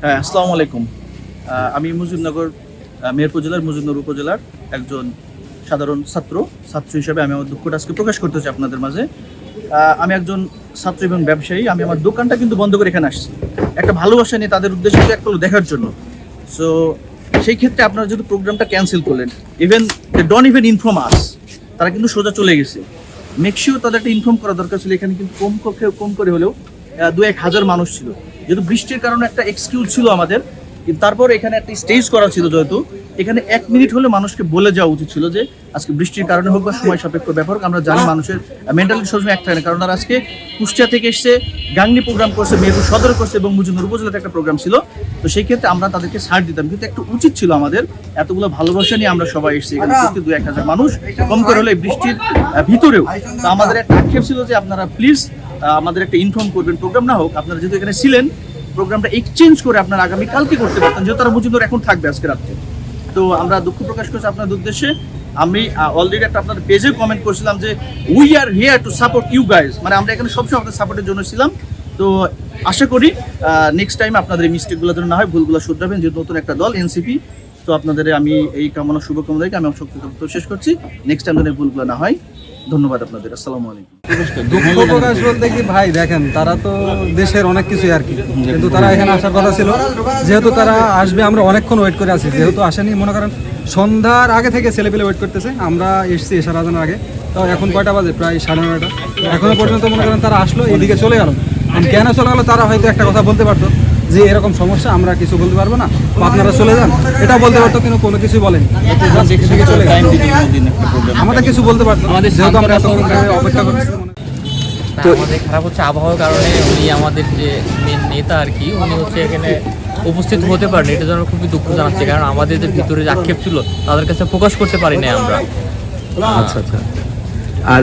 হ্যাঁ, আসসালামু আলাইকুম। আমি মুজিবনগর মেহেরপুর জেলার মুজিবনগর উপজেলার একজন সাধারণ ছাত্র হিসেবে আমি আমার দুঃখটা আজকে প্রকাশ করতে চাই আপনাদের মাঝে। আমি একজন ছাত্র এবং ব্যবসায়ী। আমি আমার দোকানটা কিন্তু বন্ধ করে এখানে আসছি একটা ভালোবাসা নিয়ে, তাদের উদ্দেশ্যে একটা দেখার জন্য। সো সেই ক্ষেত্রে আপনারা যেহেতু প্রোগ্রামটা ক্যান্সেল করলেন, even they don't even inform us, তারা কিন্তু সোজা চলে গেছে। মেকশিওর তাদেরকে ইনফর্ম করা দরকার ছিল। এখানে কিন্তু কম করে হলেও 2-1 হাজার মানুষ ছিল। যেহেতু বৃষ্টির কারণে একটা এক্সকিউজ ছিল আমাদের, কিন্তু তারপর এখানে একটা স্টেজ করা ছিল, যেহেতু এখানে 1 মিনিট হলে মানুষকে বলে যাওয়া উচিত ছিল যে আজকে বৃষ্টির কারণে হোক বা সময় সাপেক্ষ ব্যাপার হোক, আমরা জানি মানুষের মেন্টালিটি সবসময় এক থাকে না। কারণ তারা আজকে কুষ্টিয়া থেকে এসে গাংনী প্রোগ্রাম করছে, মেহেরপুর সদর করছে এবং মুজিবনগর উপজেলাতে একটা প্রোগ্রাম ছিল। তো সেই ক্ষেত্রে আমরা তাদেরকে ছাড় দিতাম, কিন্তু একটু উচিত ছিল আমাদের। এতগুলো ভালোবাসা নিয়ে আমরা সবাই এসেছি এখানে, 2-1 হাজার মানুষ কম করে হলে বৃষ্টির ভিতরেও। তো আমাদের একটা আক্ষেপ ছিল যে আপনারা প্লিজ আমাদের একটা ইনফর্ম করবেন, প্রোগ্রাম না হোক, আপনারা যেহেতু এখানে ছিলেন প্রোগ্রামটা এক্সচেঞ্জ করে আপনারা আগামী কালকে করতে পারতেন, যেহেতু তারা মুজিবনগর এখন থাকবে আজকে রাত্রে। তো আমরা দুঃখ প্রকাশ করছি আপনাদের উদ্দেশ্যে। আমি অলরেডি একটা আপনাদের পেজে কমেন্ট করছিলাম যে we are here to support you guys, মানে আমরা এখানে সবসময় আপনাদের সাপোর্টের জন্য ছিলাম। তো আশা করি নেক্সট টাইম আপনাদের এই মিস্টেকগুলো যেন না হয়, ভুলগুলো শুধরাবেন, যেহেতু নতুন একটা দল এনসিপি। তো আপনাদের আমি এই কামনা শুভকামনা রেখে আমি শক্তি শেষ করছি। নেক্সট টাইম যেন ভুলগুলো না হয়। ধন্যবাদ আপনাদের। আসসালামু আলাইকুম। দুঃখ প্রকাশ বলতে কি ভাই, দেখেন তারা তো দেশের অনেক কিছুই আর কি, কিন্তু তারা এখানে আসার কথা ছিল। যেহেতু তারা আসবে, আমরা অনেকক্ষণ ওয়েট করে আছি, যেহেতু আসেনি, মনে করেন সন্ধ্যার আগে থেকে ছেলেপেলে ওয়েট করতেছে। আমরা এসছি এশার আজানের আগে, তো এখন কয়টা বাজে? প্রায় 9:30। এখনো পর্যন্ত মনে করেন তারা আসলো, এদিকে চলে গেল। কেন চলে গেলো? তারা হয়তো একটা কথা বলতে পারতো যে এরকম সমস্যা, আমরা কিছু বলতে পারবো না, আপনারা চলে যান, এটা বলতে পারতো, কিন্তু কোনো কিছু বলেনি। আমাদের কিছু বলতে পারতো, যেহেতু আমরা এত অপেক্ষা করছি। তো আমাদের খারাপ হচ্ছে আবহাওয়ার কারণে উনি আমাদের যে মেন নেতা আর কি, উনি হচ্ছে এখানে উপস্থিত হতে পারেন। এটার জন্য খুবই দুঃখ জানাচ্ছি, কারণ আমাদের যে ভিতরে যে আক্ষেপ ছিল তাদের কাছে প্রকাশ করতে পারি না আমরা। আচ্ছা আচ্ছা। আর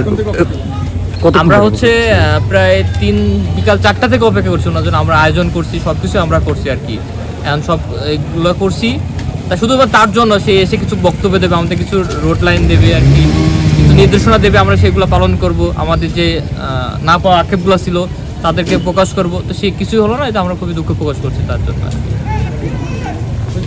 আমরা হচ্ছে প্রায় বিকাল 4টা থেকে অপেক্ষা করছি ওনার জন্য। আমরা আয়োজন করছি, সব কিছু আমরা করছি আর কি, এখন সব এগুলো করছি তা শুধুমাত্র তার জন্য। সে এসে কিছু বক্তব্য দেবে, আমাদের কিছু রোড লাইন দেবে আর কি, কিছু নির্দেশনা দেবে, আমরা সেগুলো পালন করব। আমাদের যে না পাওয়া আক্ষেপগুলো ছিল তাদেরকে প্রকাশ করব। তো সে কিছুই হলো না, এটা আমরা খুবই দুঃখ প্রকাশ করছি তার জন্য।